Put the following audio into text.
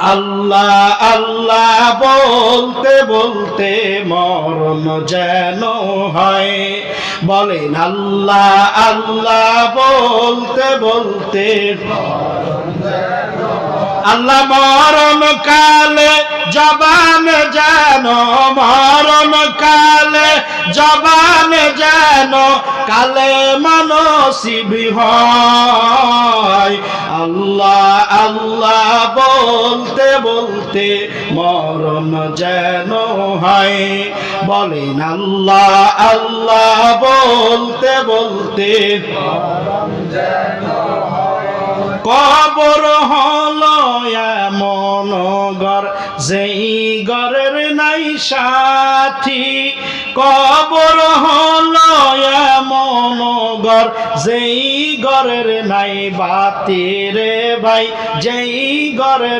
আল্লাহ আল্লাহ বলতে বলতে মরণ যেন হয়। বলেন আল্লাহ আল্লাহ বলতে বলতে আল্লাহ মরণ কালে জবান যেন, মরণ কালে জবান যেন কালে মানসিব হয়। আল্লাহ আল্লাহ বলতে বলতে মরণ যেন হয়। বলেন আল্লাহ আল্লাহ বলতে বলতে মরণ যেন হয়। কবর হলো এমন ঘর যেই ঘরের নাই সাথী, কবর হলো এমন ঘর যেই ঘরের নাই বাতি রে ভাই, যেই ঘরের